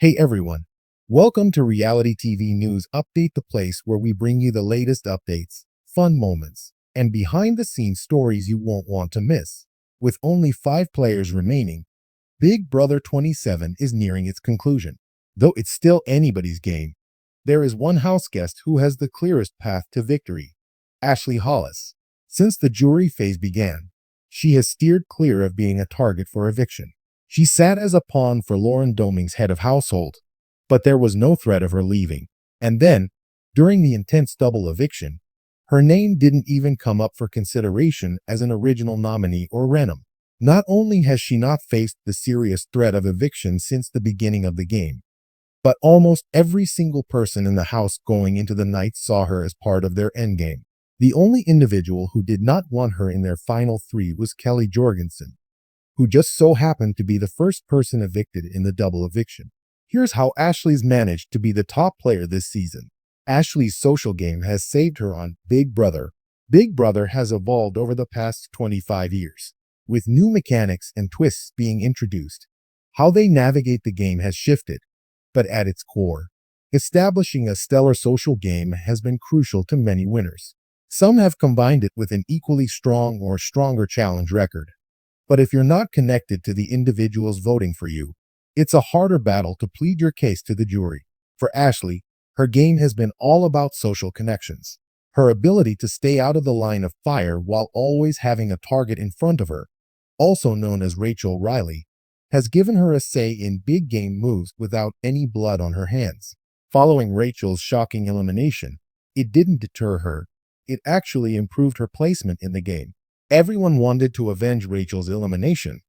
Hey everyone, welcome to Reality TV News Update, the place where we bring you the latest updates, fun moments, and behind the scenes stories you won't want to miss. With only 5 players remaining, Big Brother 27 is nearing its conclusion. Though it's still anybody's game, there is one house guest who has the clearest path to victory: Ashley Hollis. Since the jury phase began, she has steered clear of being a target for eviction. She sat as a pawn for Lauren Doming's head of household, but there was no threat of her leaving. And then, during the intense double eviction, her name didn't even come up for consideration as an original nominee or random. Not only has she not faced the serious threat of eviction since the beginning of the game, but almost every single person in the house going into the night saw her as part of their endgame. The only individual who did not want her in their final 3 was Kelly Jorgensen, who just so happened to be the first person evicted in the double eviction. Here's how Ashley's managed to be the top player this season. Ashley's social game has saved her on Big Brother. Big Brother has evolved over the past 25 years, with new mechanics and twists being introduced. How they navigate the game has shifted, but at its core, establishing a stellar social game has been crucial to many winners. Some have combined it with an equally strong or stronger challenge record. But if you're not connected to the individuals voting for you, it's a harder battle to plead your case to the jury. For Ashley, her game has been all about social connections. Her ability to stay out of the line of fire while always having a target in front of her, also known as Rachel Riley, has given her a say in big game moves without any blood on her hands. Following Rachel's shocking elimination, it didn't deter her. It actually improved her placement in the game. Everyone wanted to avenge Rachel's elimination,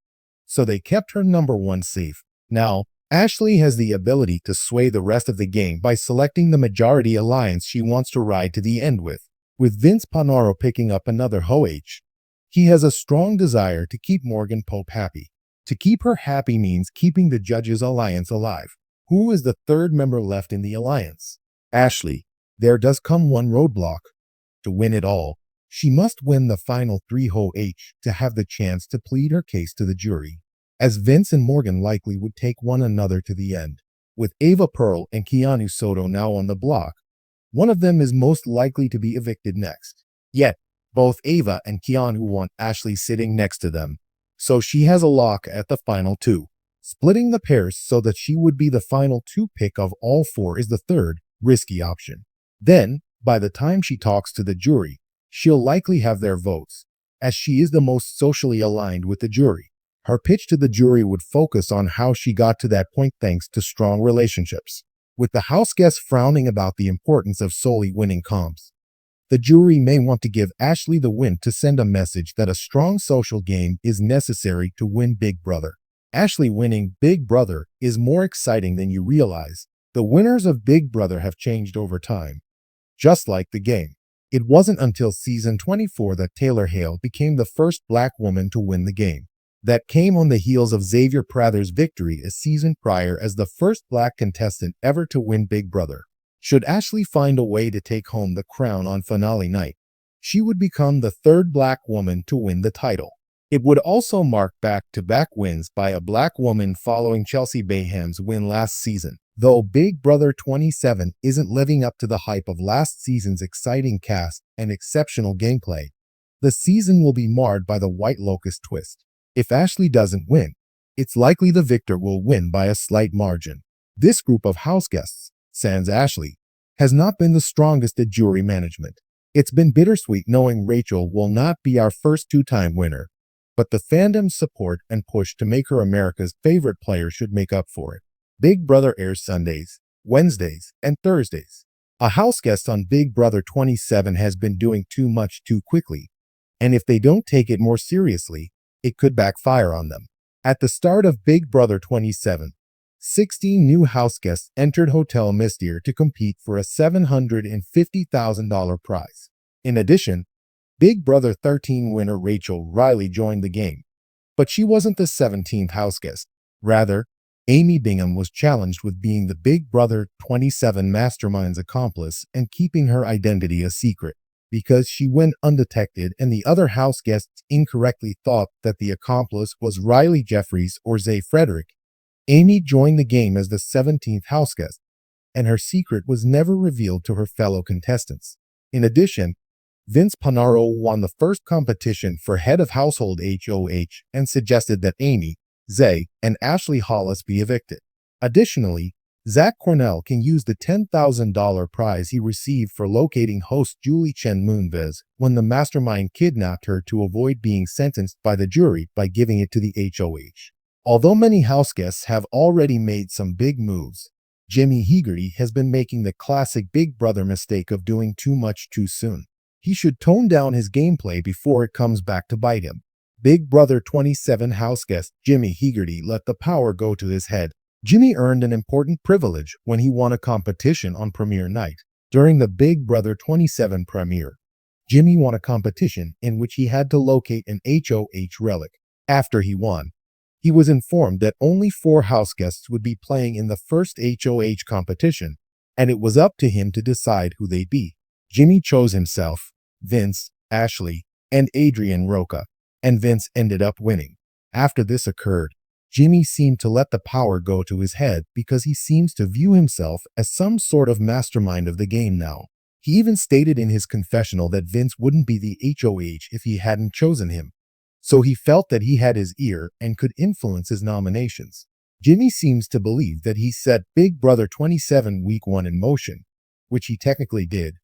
so they kept her number 1 safe. Now, Ashley has the ability to sway the rest of the game by selecting the majority alliance she wants to ride to the end with Vince Panaro picking up another HOH. He has a strong desire to keep Morgan Pope happy. To keep her happy means keeping the judges' alliance alive. Who is the 3rd member left in the alliance? Ashley. There does come one roadblock. To win it all, she must win the final 3 HOH to have the chance to plead her case to the jury, as Vince and Morgan likely would take one another to the end. With Ava Pearl and Keanu Soto now on the block, one of them is most likely to be evicted next. Yet, both Ava and Keanu want Ashley sitting next to them, so she has a lock at the final 2. Splitting the pairs so that she would be the final 2 pick of all 4 is the 3rd, risky option. Then, by the time she talks to the jury, she'll likely have their votes, as she is the most socially aligned with the jury. Her pitch to the jury would focus on how she got to that point thanks to strong relationships. With the house guests frowning about the importance of solely winning comps, the jury may want to give Ashley the win to send a message that a strong social game is necessary to win Big Brother. Ashley winning Big Brother is more exciting than you realize. The winners of Big Brother have changed over time, just like the game. It wasn't until season 24 that Taylor Hale became the first Black woman to win the game. That came on the heels of Xavier Prather's victory a season prior as the first Black contestant ever to win Big Brother. Should Ashley find a way to take home the crown on finale night, she would become the 3rd Black woman to win the title. It would also mark back-to-back wins by a Black woman following Chelsea Bayham's win last season. Though Big Brother 27 isn't living up to the hype of last season's exciting cast and exceptional gameplay, the season will be marred by the White Locust twist. If Ashley doesn't win, it's likely the victor will win by a slight margin. This group of house guests, sans Ashley, has not been the strongest at jury management. It's been bittersweet knowing Rachel will not be our first 2-time winner, but the fandom's support and push to make her America's favorite player should make up for it. Big Brother airs Sundays, Wednesdays, and Thursdays. A house guest on Big Brother 27 has been doing too much too quickly, and if they don't take it more seriously, it could backfire on them. At the start of Big Brother 27, 16 new house guests entered Hotel Mystery to compete for a $750,000 prize. In addition, Big Brother 13 winner Rachel Riley joined the game, but she wasn't the 17th house guest. Rather, Amy Bingham was challenged with being the Big Brother 27 mastermind's accomplice and keeping her identity a secret. Because she went undetected and the other house guests incorrectly thought that the accomplice was Riley Jeffries or Zay Frederick, Amy joined the game as the 17th houseguest, and her secret was never revealed to her fellow contestants. In addition, Vince Panaro won the first competition for head of household HOH and suggested that Amy, Zay, and Ashley Hollis be evicted. Additionally, Zach Cornell can use the $10,000 prize he received for locating host Julie Chen Moonves when the mastermind kidnapped her to avoid being sentenced by the jury by giving it to the HOH. Although many houseguests have already made some big moves, Jimmy Hegarty has been making the classic Big Brother mistake of doing too much too soon. He should tone down his gameplay before it comes back to bite him. Big Brother 27 houseguest Jimmy Hegarty let the power go to his head. Jimmy earned an important privilege when he won a competition on premiere night. During the Big Brother 27 premiere, Jimmy won a competition in which he had to locate an HOH relic. After he won, he was informed that only 4 houseguests would be playing in the first HOH competition, and it was up to him to decide who they'd be. Jimmy chose himself, Vince, Ashley, and Adrian Roca, and Vince ended up winning. After this occurred, Jimmy seemed to let the power go to his head because he seems to view himself as some sort of mastermind of the game now. He even stated in his confessional that Vince wouldn't be the HOH if he hadn't chosen him. So he felt that he had his ear and could influence his nominations. Jimmy seems to believe that he set Big Brother 27 Week 1 in motion, which he technically did,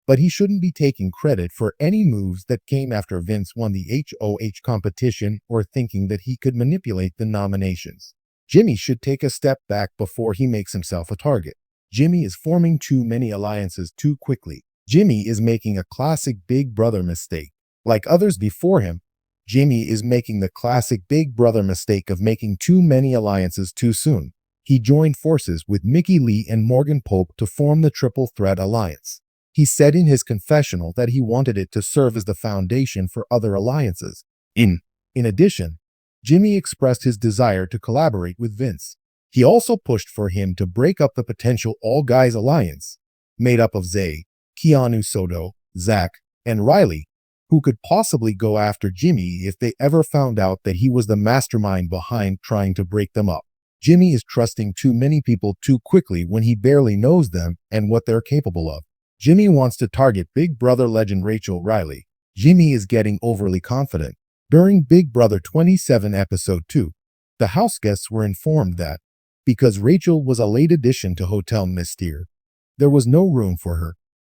but he shouldn't be taking credit for any moves that came after Vince won the HOH competition or thinking that he could manipulate the nominations. Jimmy should take a step back before he makes himself a target. Jimmy is forming too many alliances too quickly. Jimmy is making a classic Big Brother mistake. Like others before him, Jimmy is making the classic Big Brother mistake of making too many alliances too soon. He joined forces with Mickey Lee and Morgan Pope to form the Triple Threat Alliance. He said in his confessional that he wanted it to serve as the foundation for other alliances. In addition, Jimmy expressed his desire to collaborate with Vince. He also pushed for him to break up the potential All Guys alliance, made up of Zay, Keanu Soto, Zach, and Riley, who could possibly go after Jimmy if they ever found out that he was the mastermind behind trying to break them up. Jimmy is trusting too many people too quickly when he barely knows them and what they're capable of. Jimmy wants to target Big Brother legend Rachel Riley. Jimmy is getting overly confident. During Big Brother 27 Episode 2, the houseguests were informed that, because Rachel was a late addition to Hotel Mystere, there was no room for her,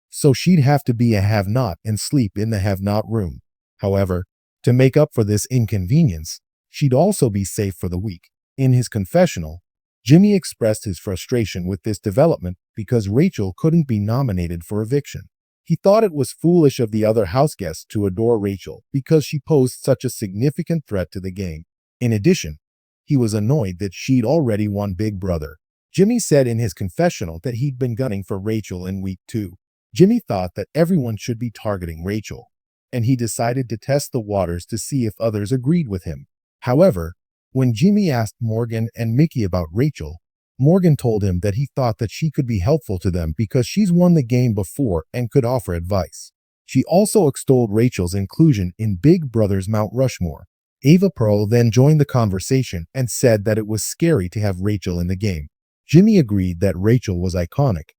so she'd have to be a have-not and sleep in the have-not room. However, to make up for this inconvenience, she'd also be safe for the week. In his confessional, Jimmy expressed his frustration with this development because Rachel couldn't be nominated for eviction. He thought it was foolish of the other houseguests to adore Rachel because she posed such a significant threat to the game. In addition, he was annoyed that she'd already won Big Brother. Jimmy said in his confessional that he'd been gunning for Rachel in week 2. Jimmy thought that everyone should be targeting Rachel, and he decided to test the waters to see if others agreed with him. However, when Jimmy asked Morgan and Mickey about Rachel, Morgan told him that he thought that she could be helpful to them because she's won the game before and could offer advice. She also extolled Rachel's inclusion in Big Brother's Mount Rushmore. Ava Pearl then joined the conversation and said that it was scary to have Rachel in the game. Jimmy agreed that Rachel was iconic,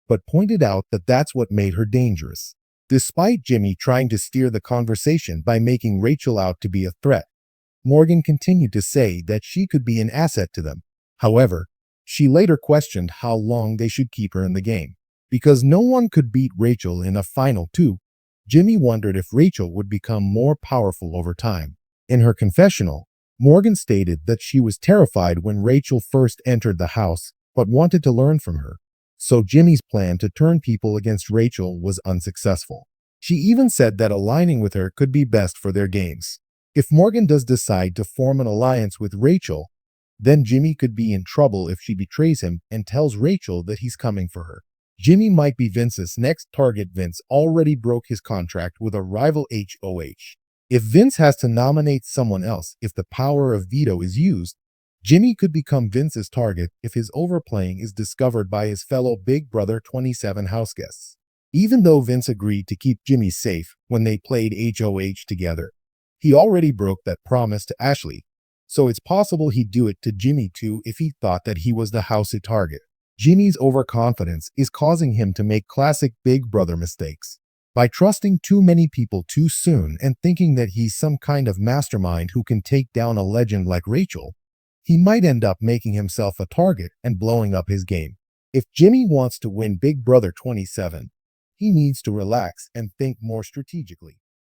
but pointed out that that's what made her dangerous. Despite Jimmy trying to steer the conversation by making Rachel out to be a threat, Morgan continued to say that she could be an asset to them. However, she later questioned how long they should keep her in the game. Because no one could beat Rachel in a final 2, Jimmy wondered if Rachel would become more powerful over time. In her confessional, Morgan stated that she was terrified when Rachel first entered the house, but wanted to learn from her. So Jimmy's plan to turn people against Rachel was unsuccessful. She even said that aligning with her could be best for their games. If Morgan does decide to form an alliance with Rachel, then Jimmy could be in trouble if she betrays him and tells Rachel that he's coming for her. Jimmy might be Vince's next target. Vince already broke his contract with a rival HOH. If Vince has to nominate someone else if the power of veto is used, Jimmy could become Vince's target if his overplaying is discovered by his fellow Big Brother 27 houseguests. Even though Vince agreed to keep Jimmy safe when they played HOH together, he already broke that promise to Ashley, So it's possible he'd do it to Jimmy too if he thought that he was the house to target. Jimmy's overconfidence is causing him to make classic big brother mistakes. By trusting too many people too soon and thinking that he's some kind of mastermind who can take down a legend like Rachel, he might end up making himself a target and blowing up his game. If Jimmy wants to win Big Brother 27, he needs to relax and think more strategically.